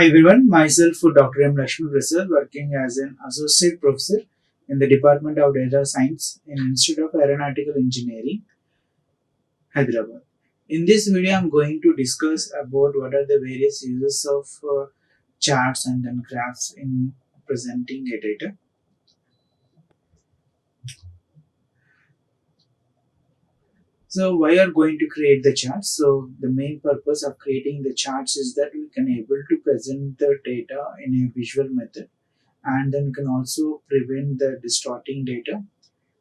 Hi everyone, myself Dr. M. Lakshmi Prasad, working as an associate professor in the Department of Data Science in Institute of Aeronautical Engineering, Hyderabad. In this video, I'm going to discuss about what are the various uses of charts and then graphs in presenting a data. So why are going to create the charts? So the main purpose of creating the charts is that we can able to present the data in a visual method, and then we can also prevent the distorting data.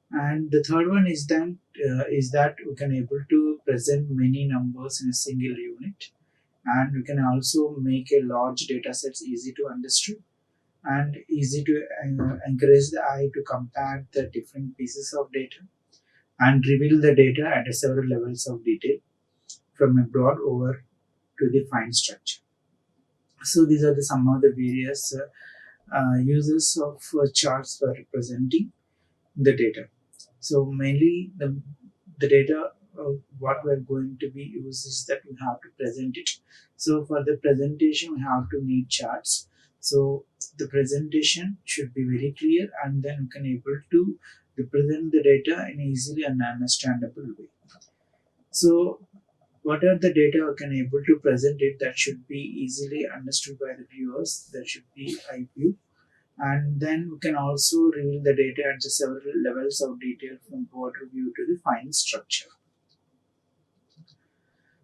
And the third one is that we can able to present many numbers in a single unit, and we can also make a large data sets easy to understand and easy to encourage the eye to compare the different pieces of data and reveal the data at several levels of detail from a broad over to the fine structure. So these are some of the various uses of charts for representing the data. So mainly the data what we're going to be used is that we have to present it. So for the presentation we have to need charts. So the presentation should be very clear, and then we can able to represent the data in easily and understandable way. So what are the data we can able to present it that should be easily understood by the viewers, that should be eye view. And then we can also reveal the data at the several levels of detail from border view to the fine structure.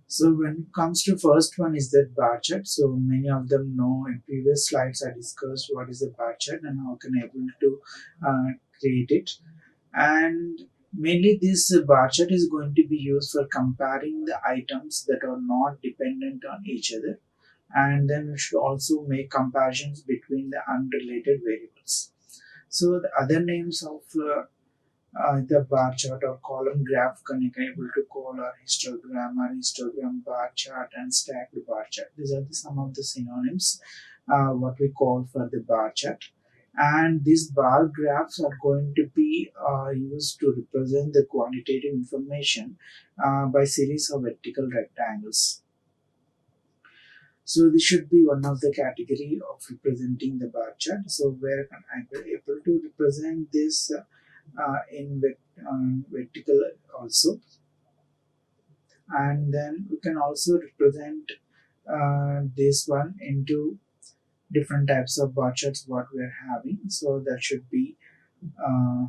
So when it comes to first one is that bar chart. So many of them know in previous slides I discussed what is a bar chart and how can able to create it. And mainly this bar chart is going to be used for comparing the items that are not dependent on each other, and then we should also make comparisons between the unrelated variables. So the other names of the bar chart or column graph can you able to call are histogram or histogram bar chart and stacked bar chart. These are some of the synonyms what we call for the bar chart. And these bar graphs are going to be used to represent the quantitative information by series of vertical rectangles. So this should be one of the category of representing the bar chart. So where I be able to represent this in vertical also, and then we can also represent this one into different types of bar charts what we are having. So that should be uh,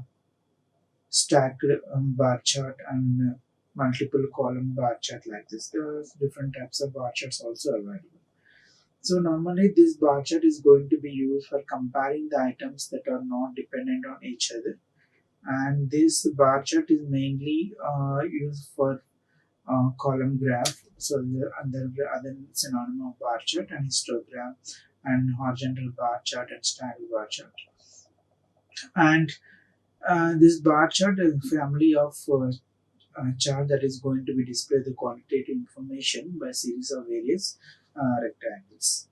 stacked bar chart and multiple column bar chart like this. There are different types of bar charts also available. So normally this bar chart is going to be used for comparing the items that are not dependent on each other, and this bar chart is mainly used for column graph. So the other synonym of bar chart and histogram and horizontal bar chart and staggered bar chart. And this bar chart is a family of chart that is going to be display the quantitative information by series of various rectangles.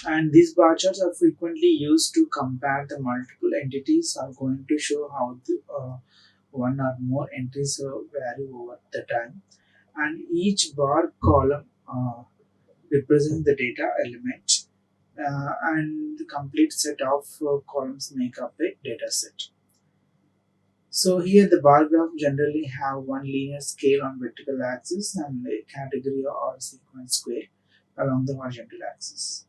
And these bar charts are frequently used to compare the multiple entities are going to show how the, one or more entries vary over the time. And each bar column represents the data element, and the complete set of columns make up a data set. So here the bar graph generally have one linear scale on vertical axis and a category or sequence square along the horizontal axis.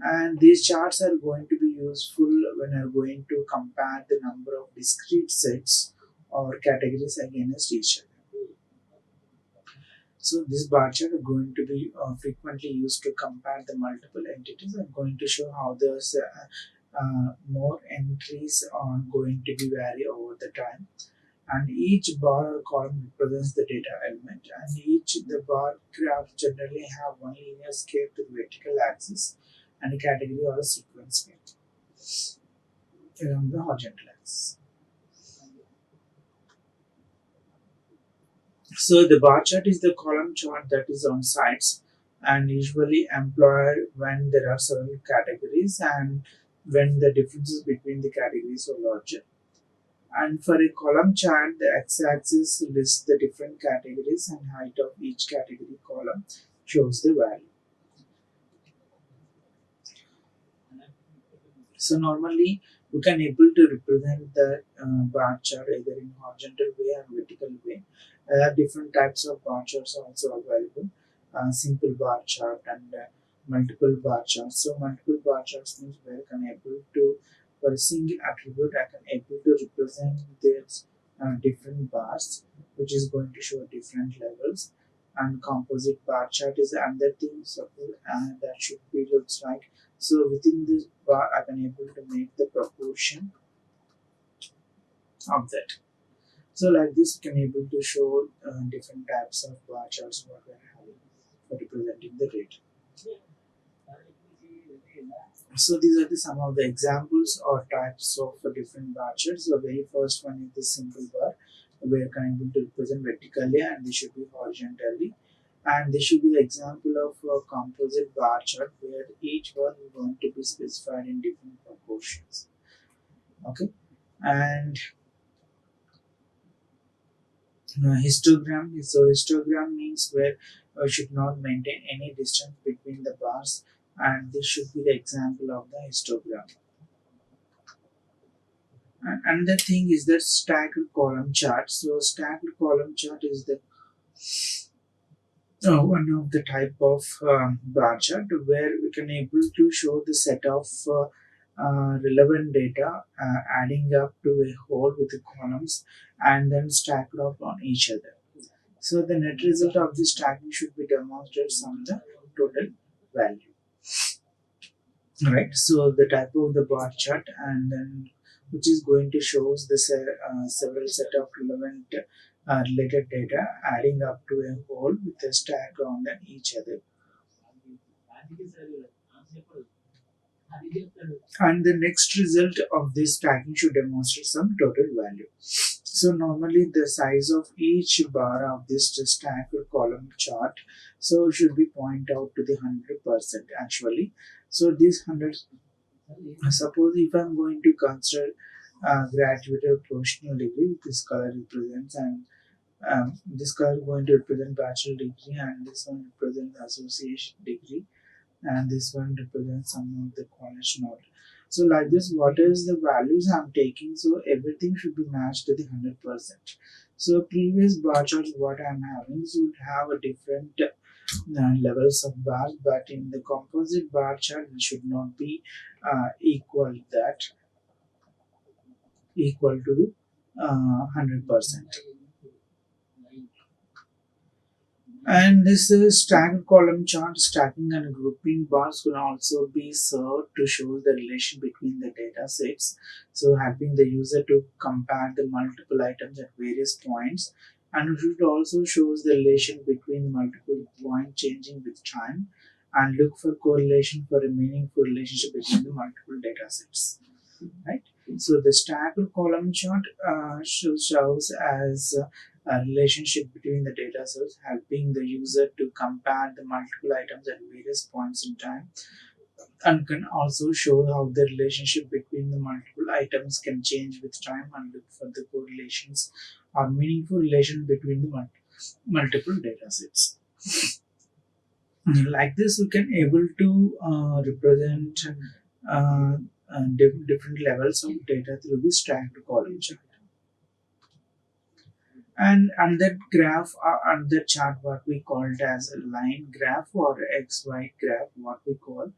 And these charts are going to be useful when you are going to compare the number of discrete sets or categories against each other. So this bar chart are going to be frequently used to compare the multiple entities. I'm going to show how there's more entries are going to be vary over the time, and each bar or column represents the data element, and each the bar graph generally have one linear scale to the vertical axis and a category or a sequence scale along the horizontal axis. So the bar chart is the column chart that is on sides and usually employed when there are several categories and when the differences between the categories are larger. And for a column chart, the x-axis lists the different categories and height of each category column shows the value. So normally we can able to represent the bar chart either in horizontal way and vertical way. Different types of bar charts are also available. Simple bar chart and multiple bar charts. So multiple bar charts means where I can able to for a single attribute I can able to represent this different bars, which is going to show different levels. And composite bar chart is another thing. Suppose that should be looks like, so within this bar, I can able to make the proportion of that. So like this, you can able to show different types of bar charts what we are having for representing the rate. So these are the some of the examples or types of different bar charts. The very first one is the simple bar, where can able to represent vertically and they should be horizontally. And this should be the example of a composite bar chart where each one is going to be specified in different proportions. Okay, and histogram. So histogram means where should not maintain any distance between the bars, and this should be the example of the histogram. And another thing is the stacked column chart. So stacked column chart is the one of the type of bar chart where we can able to show the set of relevant data adding up to a whole with the columns and then stacked up on each other. So the net result of this stacking should be demonstrated on the total value. Right. So the type of the bar chart and then which is going to show the several set of relevant related data adding up to a whole with a stack on them each other. And the next result of this stacking should demonstrate some total value. So normally the size of each bar of this stacked column chart so should be point out to the 100% actually. So this 100, suppose if I'm going to consider graduate or professional degree, this color represents and this color is going to represent bachelor degree and this one represents association degree and this one represents some of the college note. So like this, what is the values I'm taking? So everything should be matched to the 100%. So previous bar charts what I'm having should have a different levels of bars, but in the composite bar chart it should not be equal to 100%. And this stacked column chart, stacking and grouping bars will also be served to show the relation between the data sets. So helping the user to compare the multiple items at various points. And it should also shows the relation between multiple points changing with time and look for correlation for a meaningful relationship between the multiple data sets. Right? So the stacked column chart shows as a relationship between the data sets, helping the user to compare the multiple items at various points in time, and can also show how the relationship between the multiple items can change with time and look for the correlations or meaningful relation between the multiple data sets. Like this, we can able to represent different levels of data through this stacked column chart. And that graph and the chart what we called as a line graph or XY graph what we call.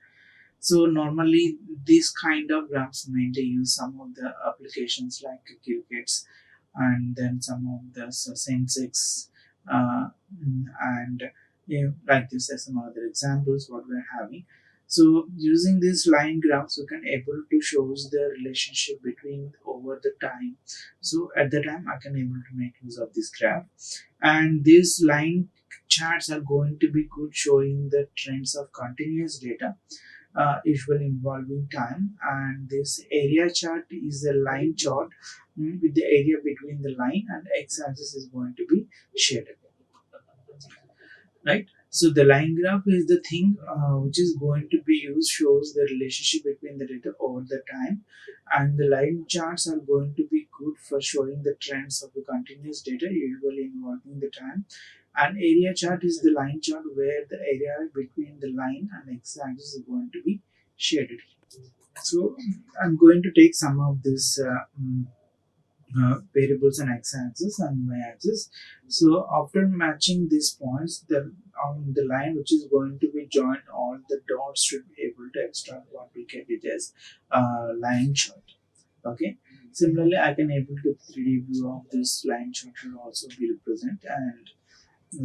So normally these kind of graphs mainly use some of the applications like crickets and then some of the syntax and like this as some other examples what we're having. So using these line graphs we can able to shows the relationship between over the time. So at the time I can able to make use of this graph, and these line charts are going to be good showing the trends of continuous data usually involving time, and this area chart is a line chart with the area between the line and x-axis is going to be shaded, right? So the line graph is the thing which is going to be used shows the relationship between the data over the time, and the line charts are going to be good for showing the trends of the continuous data usually involving the time, and area chart is the line chart where the area between the line and x-axis is going to be shaded. So I'm going to take some of this variables and x-axis and y-axis. So after matching these points, the on the line which is going to be joined, all the dots should be able to extract what we get it as line chart. Okay. Similarly, I can able to 3D view of this line chart should also be represent, and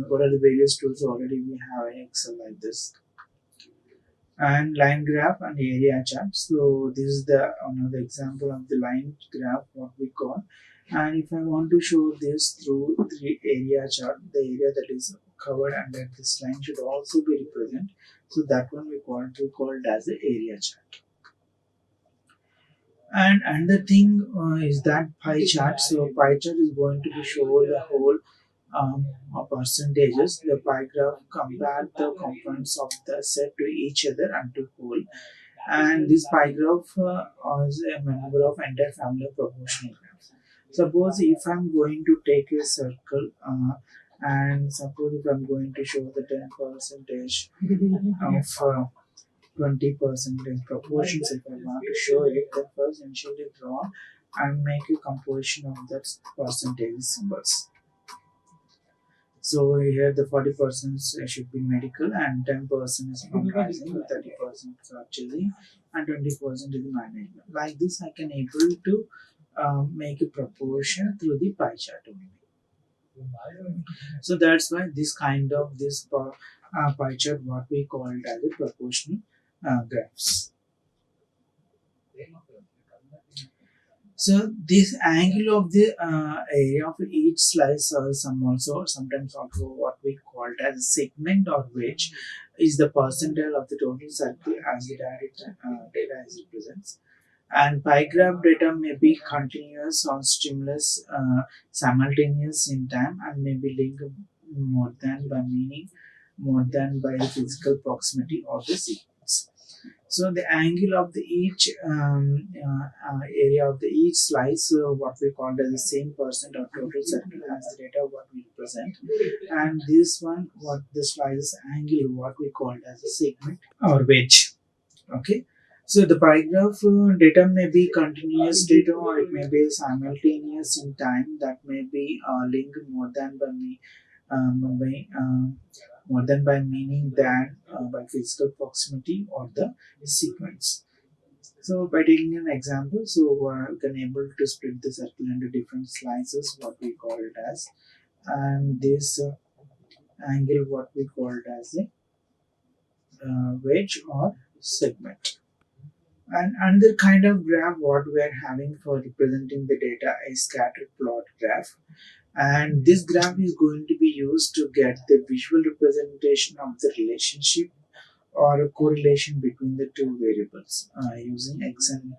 what are the various tools already we have in Excel like this, and line graph and area chart. So this is the another example of the line graph what we call. And if I want to show this through the area chart, the area that is covered under this line should also be represented. So that one we called as the area chart. And another thing is that pie chart. So pie chart is going to be show the whole percentages. The pie graph compare the components of the set to each other and to whole. And this pie graph is a member of entire family of proportional graphs. Suppose if I'm going to take a circle and suppose if I'm going to show the 10 percentage of 20% proportions, if I want to show it, then first initially draw and make a composition of that percentage symbols. So here the 40% should be medical and 10% is comprising, 30% purchasing and 20% is management. Like this I can able to make a proportion through the pie chart only. So that's why this kind of this pie chart what we call it as a proportional graphs. So this angle of the area of each slice or sometimes also what we call it as a segment or wedge is the percentile of the total circle as the data is represents. And pie graph data may be continuous or stimulus simultaneous in time and may be linked more than by meaning, more than by the physical proximity of the sequence. So the angle of the each area of the each slice, what we call as the same percent or total circle as the data what we represent, and this one what the slice angle what we call as a segment or wedge. Okay. So the pie graph data may be continuous data or it may be simultaneous in time, that may be linked more than by meaning than by physical proximity or the sequence. So by taking an example, so we can able to split the circle into different slices, what we call it as, and this angle what we call it as a wedge or segment. And another kind of graph what we are having for representing the data is scatter plot graph. And this graph is going to be used to get the visual representation of the relationship or a correlation between the two variables using X and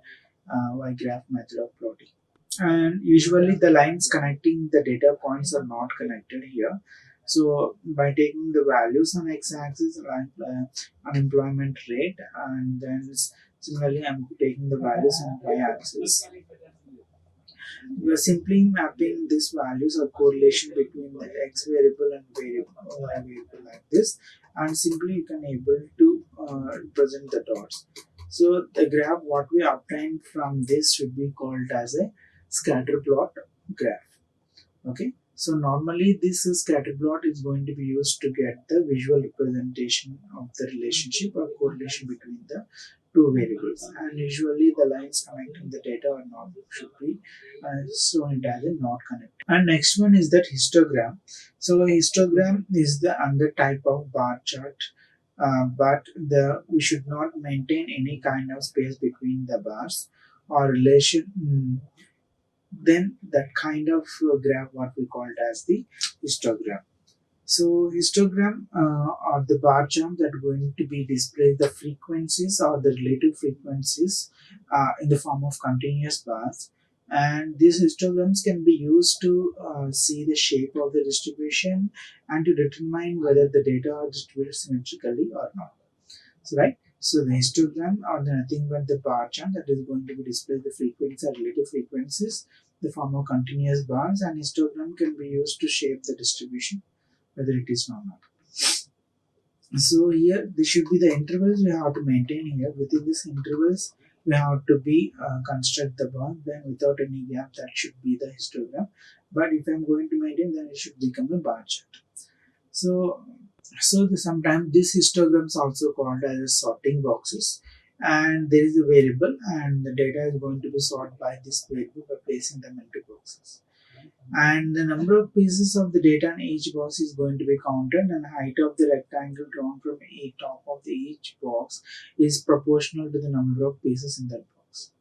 Y graph method of plotting. And usually the lines connecting the data points are not connected here. So by taking the values on x-axis like unemployment rate, and then similarly I'm taking the values on y-axis, we are simply mapping these values or correlation between the x variable and y variable like this, and simply you can able to represent the dots. So the graph what we obtained from this should be called as a scatter plot graph. Okay. So normally this scatter plot is going to be used to get the visual representation of the relationship or correlation between the two variables, and usually the lines connecting the data are not should be shown it as a not connected. And next one is that histogram. So a histogram is the other type of bar chart, but we should not maintain any kind of space between the bars or relation. Then that kind of graph what we called as the histogram. So histogram are the bar chart that are going to be display the frequencies or the relative frequencies in the form of continuous bars, and these histograms can be used to see the shape of the distribution and to determine whether the data are distributed symmetrically or not. So right. So the histogram are nothing but the bar chart that is going to be display the frequencies or relative frequencies, the form of continuous bars, and histogram can be used to shape the distribution whether it is or not. So here this should be the intervals we have to maintain here. Within these intervals we have to be construct the bar, then without any gap that should be the histogram. But if I'm going to maintain, then it should become a bar chart. So sometimes these histograms also called as sorting boxes, and there is a variable and the data is going to be sorted by this variable by placing them into boxes, and the number of pieces of the data in each box is going to be counted, and the height of the rectangle drawn from the top of each box is proportional to the number of pieces in that box.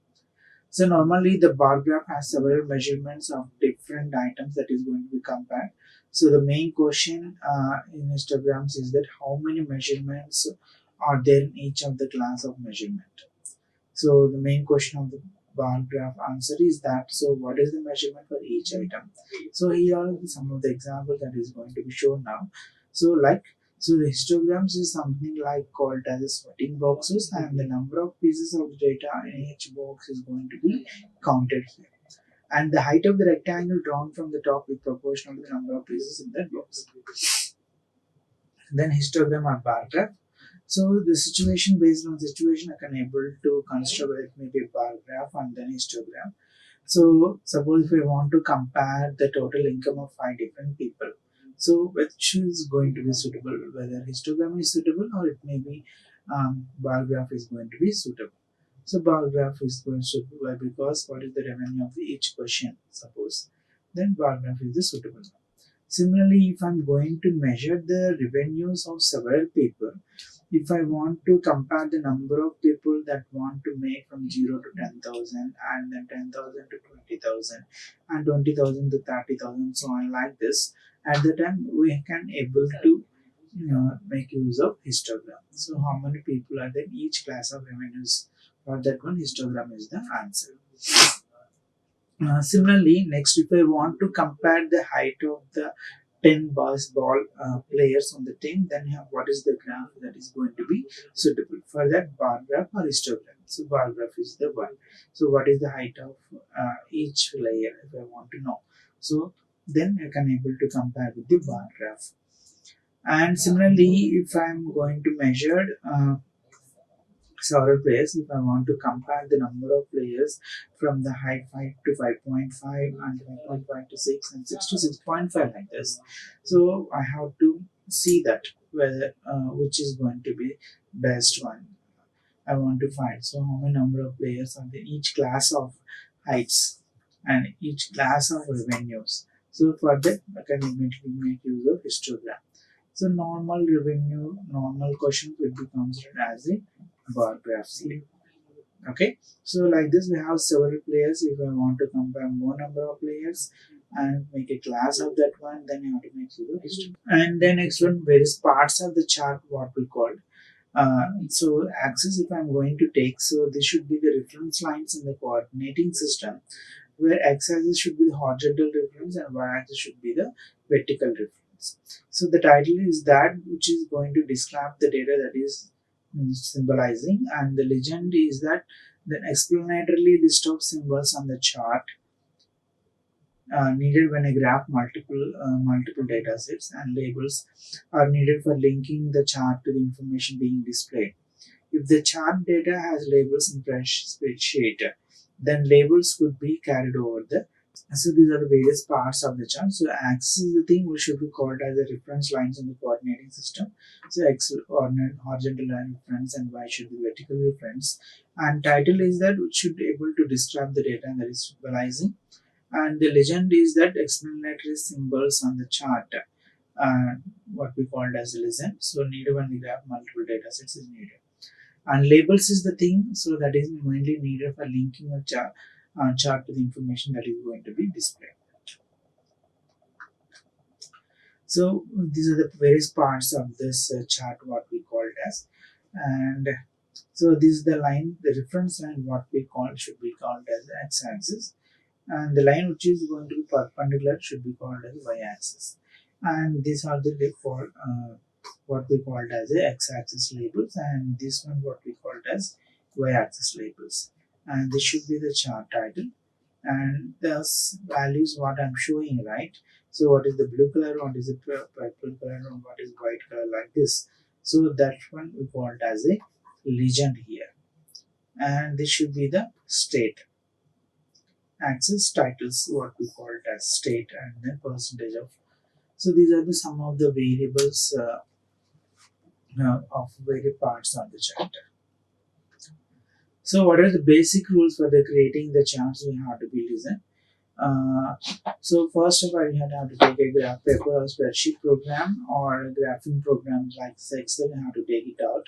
So normally the bar graph has several measurements of different items that is going to be compared. So the main question in histograms is that how many measurements are there in each of the class of measurement. So the main question of the bar graph answer is that, so what is the measurement for each item? So here are some of the examples that is going to be shown now. So the histograms is something like called as a sorting boxes, and the number of pieces of data in each box is going to be counted here. And the height of the rectangle drawn from the top is proportional to the number of pieces in that box. Then histogram or bar graph. So the situation, based on situation, I can able to construct it maybe a bar graph and then histogram. So suppose if we want to compare the total income of 5 different people, so which is going to be suitable, whether histogram is suitable or it may be bar graph is going to be suitable. So bar graph is going to be suitable because what is the revenue of each person, suppose, then bar graph is the suitable one. Similarly, if I'm going to measure the revenues of several people, if I want to compare the number of people that want to make from 0 to 10,000 and then 10,000 to 20,000 and 20,000 to 30,000, so on like this, at the time we can able to make use of histogram. So how many people are there in each class of revenues? For that one, histogram is the answer. Similarly, next, if I want to compare the height of the 10 basketball players on the team, then what is the graph that is going to be suitable for that, bar graph or histogram? So bar graph is the one. So what is the height of each player if I want to know? So then I can able to compare with the bar graph. And similarly, if I'm going to measure several players, if I want to compare the number of players from the height 5 to 5.5 and 5.5 to 6 and 6 to 6.5 like this, so I have to see that whether which is going to be best one I want to find. So how many number of players are there in each class of heights and each class of revenues. So for that I can immediately make use of histogram. So normal revenue, normal question will be considered as a bar graph here. Okay, so like this we have several players. If I want to compare more number of players and make a class of that one, then you have to make use of histogram. And then next one, various parts of the chart, what we call. So axis, if I'm going to take, so this should be the reference lines in the coordinating system, where x-axis should be the horizontal reference and y-axis should be the vertical reference. So the title is that which is going to describe the data that is symbolizing, and the legend is that the explanatory list of symbols on the chart needed when a graph multiple data sets, and labels are needed for linking the chart to the information being displayed. If the chart data has labels in fresh spreadsheet, then labels could be carried over the. So these are the various parts of the chart. So axis is the thing which should be called as the reference lines in the coordinating system. So x horizontal line reference and y should be vertical reference. And title is that which should be able to describe the data that is visualizing. And the legend is that explanatory symbols on the chart, what we called as the legend. So needed when we graph multiple data sets is needed. And labels is the thing, so that is mainly needed for linking a chart to the information that is going to be displayed. So these are the various parts of this chart, what we called as. And so this is the line, the reference line, what we call should be called as the x-axis, and the line which is going to be perpendicular should be called as y-axis. And these are the for what we called as the x-axis labels, and this one what we called as y-axis labels. And this should be the chart title, and the values what I'm showing, right? So what is the blue color, what is the purple color, and what is white color, like this. So that one we called as a legend here. and this should be the state axis titles, what we call it as state, and then percentage of. So these are the some of the variables of various parts of the chapter. So what are the basic rules for the creating the charts we have to be listened? Uh, so first of all, you have to take a graph paper or spreadsheet program or a graphing program like Excel. You have to take it out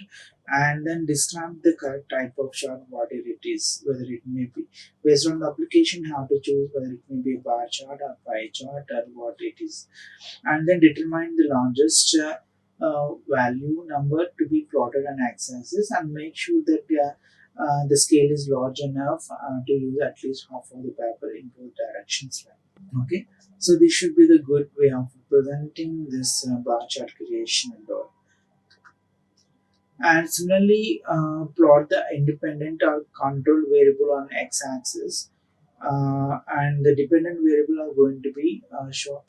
and then describe the correct type of chart, what it is, whether it may be based on the application. You have to choose whether it may be a bar chart or pie chart or what it is, and then determine the largest value number to be plotted on x-axis and make sure that the scale is large enough to use at least half of the paper in both directions. Okay, so this should be the good way of presenting this bar chart creation and all. And similarly, plot the independent or control variable on x-axis, and the dependent variable are going to be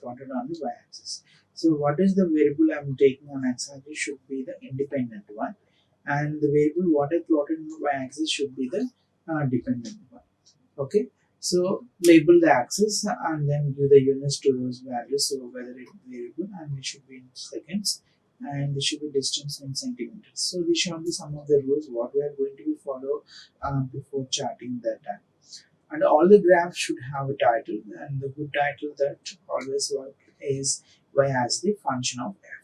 plotted on the y-axis. So what is the variable I'm taking on x-axis should be the independent one, and the variable what I plotted on the y-axis should be the dependent one. Okay, so label the axis and then give the units to those values. So whether it variable and it should be in seconds and it should be distance in centimeters. So these should be some of the rules what we are going to be follow before charting that time. And all the graphs should have a title, and the good title that always work is y as the function of f.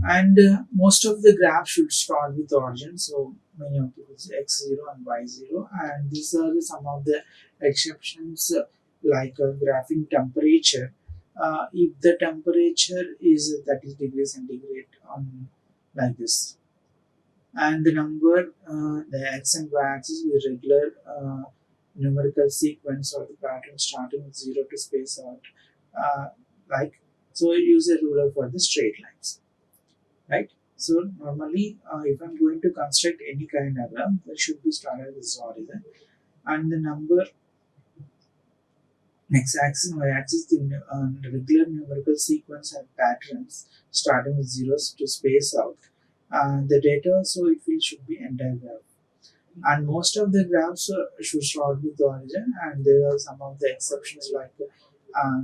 And most of the graphs should start with origin, so many of it is x0 and y0, and these are some of the exceptions like graphing temperature. If the temperature is that is degree centigrade on like this, and the number the x and y axis is regular numerical sequence or the pattern starting with 0 to space out, uh, like so use a ruler for the straight lines, right? So normally, if I'm going to construct any kind of diagram, there should be started with horizon, and the number x-axis and y-axis the regular numerical sequence and patterns starting with zeros to space out. The data, so it will should be entire graph, and most of the graphs should start with the origin, and there are some of the exceptions like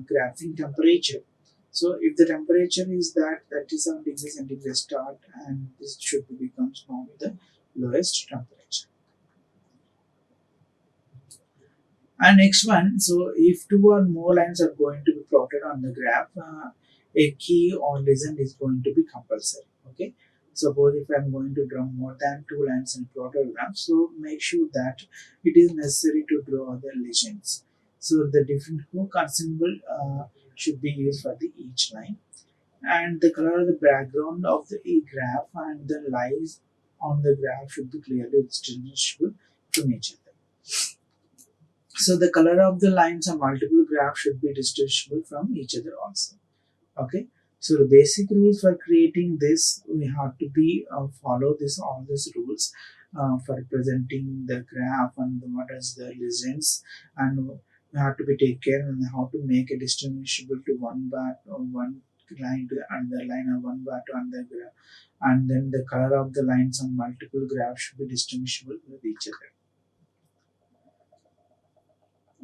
graphing temperature. So if the temperature is that 37 degrees centigrade start, and this should becomes from the lowest temperature. And next one, so if two or more lines are going to be plotted on the graph, a key or legend is going to be compulsory. Okay, suppose if I'm going to draw more than two lines in plotted graph, so make sure that it is necessary to draw the legends. So the different hook or symbol should be used for the each line, and the color of the background of the graph and the lines on the graph should be clearly distinguishable from each other. So the color of the lines on multiple graphs should be distinguishable from each other also. Okay. So the basic rules for creating this, we have to be follow this all these rules for presenting the graph and what is the legends, and we have to be take care and how to make it distinguishable to one bar or one line to another line or one bar to another graph, and then the color of the lines on multiple graphs should be distinguishable with each other.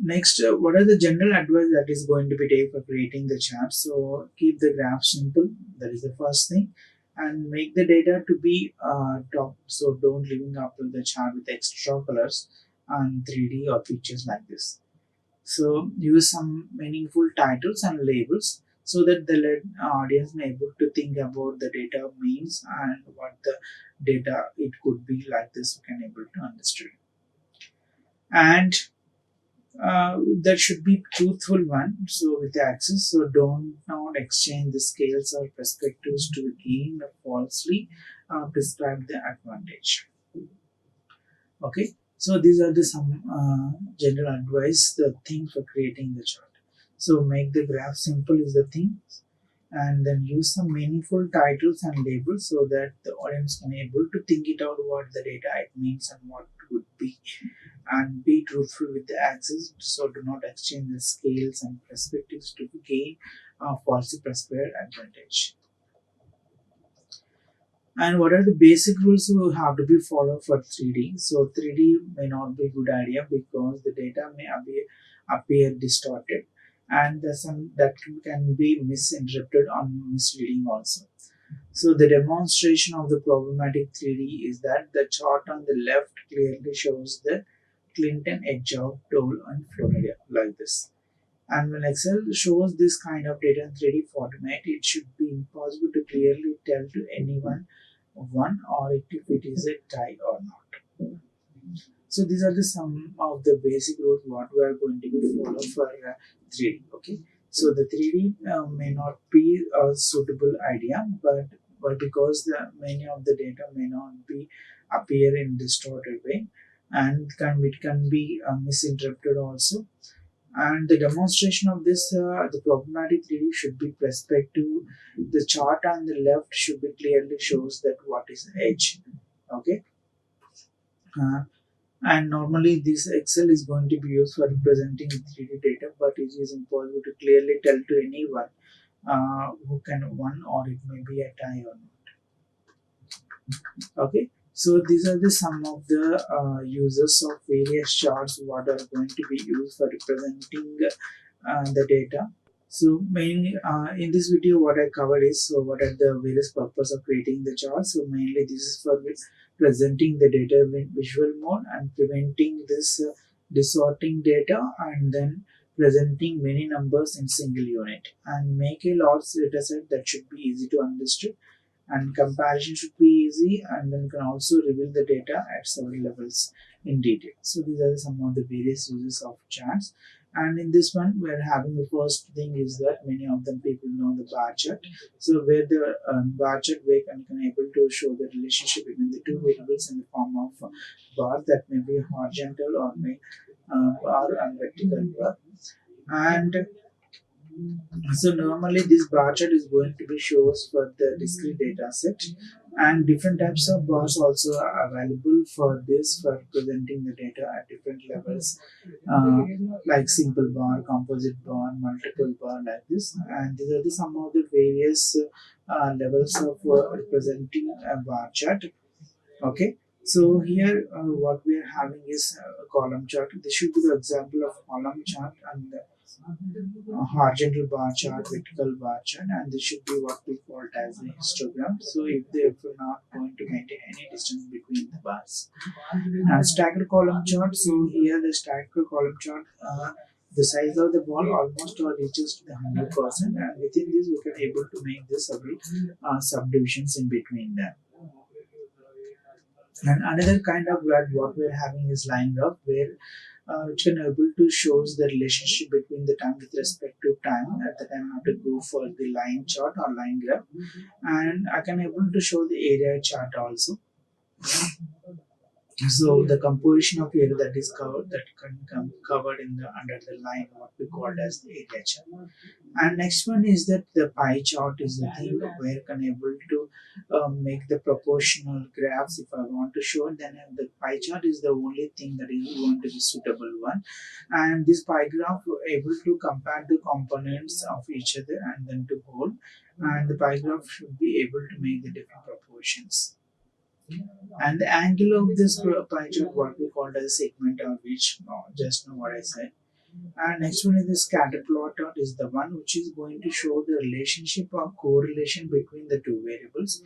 Next, what are the general advice that is going to be taken for creating the chart? So keep the graph simple. That is the first thing, and make the data to be top. So don't living up to the chart with extra colors and 3D or pictures like this. So use some meaningful titles and labels so that the audience may able to think about the data means and what the data it could be like this. We can able to understand. And that should be truthful one, so with the axis, so don't not exchange the scales or perspectives to gain or falsely prescribe the advantage. Okay, so these are the some general advice, the thing for creating the chart. So make the graph simple is the thing, and then use some meaningful titles and labels so that the audience can able to think it out what the data it means and what would be, and be truthful with the axis, so do not exchange the scales and perspectives to gain a falsely prescribed advantage. And what are the basic rules who have to be followed for 3D? So 3D may not be a good idea because the data may appear distorted, and the some that can be misinterpreted or misleading also. So the demonstration of the problematic 3D is that the chart on the left clearly shows the Clinton edge of Dole in Florida like this. And when Excel shows this kind of data in 3D format, it should be impossible to clearly tell to anyone one or if it is a tie or not. So these are the some of the basic rules what we are going to be follow for 3D. Okay, so the 3D may not be a suitable idea, but because many of the data may not be appear in distorted way, and it can be misinterpreted also. And the demonstration of this the problematic 3D should be perspective. The chart on the left should be clearly shows that what is the edge. Okay. Uh, and normally this Excel is going to be used for representing 3D data, but it is impossible to clearly tell to anyone who can one or it may be a tie or not. Okay, so these are the some of the uses of various charts what are going to be used for representing the data. So mainly in this video what I covered is so what are the various purpose of creating the chart. So mainly this is for presenting the data in visual mode and preventing this distorting data, and then presenting many numbers in single unit and make a large data set that should be easy to understand, and comparison should be easy, and then you can also reveal the data at several levels in detail. So these are some of the various uses of charts. And in this one we're having the first thing is that many of them people know the bar chart. So where the bar chart we can able to show the relationship between the two variables in the form of bar that may be horizontal or may bar and vertical bar. And so normally this bar chart is going to be shows for the discrete data set, and different types of bars also are available for this for presenting the data at different levels, uh, like simple bar, composite bar, multiple bar like this. And these are some of the various levels of representing a bar chart. Okay, so here what we are having is a column chart. This should be the example of column chart, and horizontal bar chart, vertical bar chart, and this should be what we call as a histogram. So if they are not going to maintain any distance between the bars. And stacked column chart. So here the stacked column chart, the size of the ball almost reaches to the 100%, and within this we can able to make the several subdivisions in between them. And another kind of graph what we're having is line graph, where which can able to shows the relationship between the time with respect to time at the time I have to go for the line chart or line graph, and I can able to show the area chart also. So the composition of area that is covered that can come covered in the under the line what we called as the area chart. And next one is that the pie chart is the thing where can able to make the proportional graphs. If I want to show it, then the pie chart is the only thing that is going to be suitable one. And this pie graph able to compare the components of each other and then to whole. And the pie graph should be able to make the different proportions. And the angle of this pie chart what we called as segment of which just know what I said. And next one is the scatter plot chart is the one which is going to show the relationship or correlation between the two variables.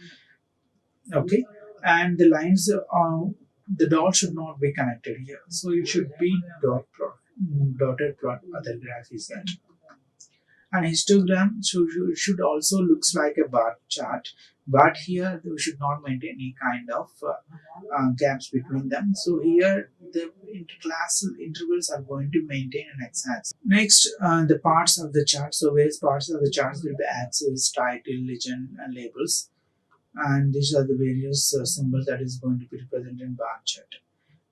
Okay, and the lines the dot should not be connected here, so it should be dot plot, dotted plot. Other graph is that. And histogram should also looks like a bar chart, but here we should not maintain any kind of gaps between them. So here the interclass intervals are going to maintain an x-axis. Next, the parts of the chart. So various parts of the charts will be axis, title, legend, and labels. And these are the various symbols that is going to be represented in bar chart.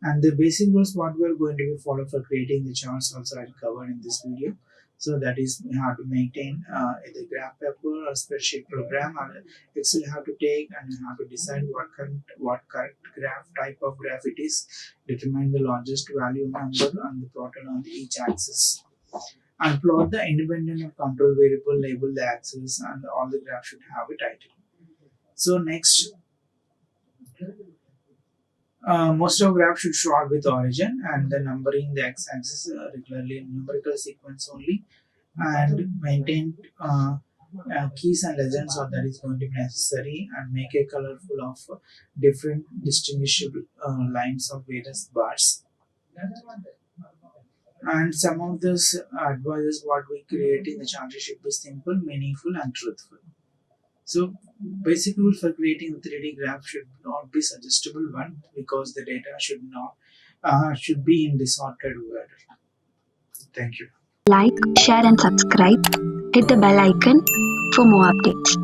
And the basic rules what we are going to be follow for creating the charts also I covered in this video. So that is we have to maintain either graph paper or spreadsheet program, or Excel you have to take, and you have to decide what correct graph type of graph it is, determine the largest value number and the plotted on each axis, and plot the independent and control variable, label the axis, and all the graph should have a title. So next Most of graph should start with origin and the numbering the x-axis regularly in numerical sequence only, and maintain keys and legends or that is going to be necessary, and make a colorful of different distinguishable lines of various bars. And some of this advices what we create in the chart should be simple, meaningful, and truthful. So basic rule for creating a 3D graph should not be suggestible one, because the data should be in disordered order. Thank you. Like, share, and subscribe. Hit the bell icon for more updates.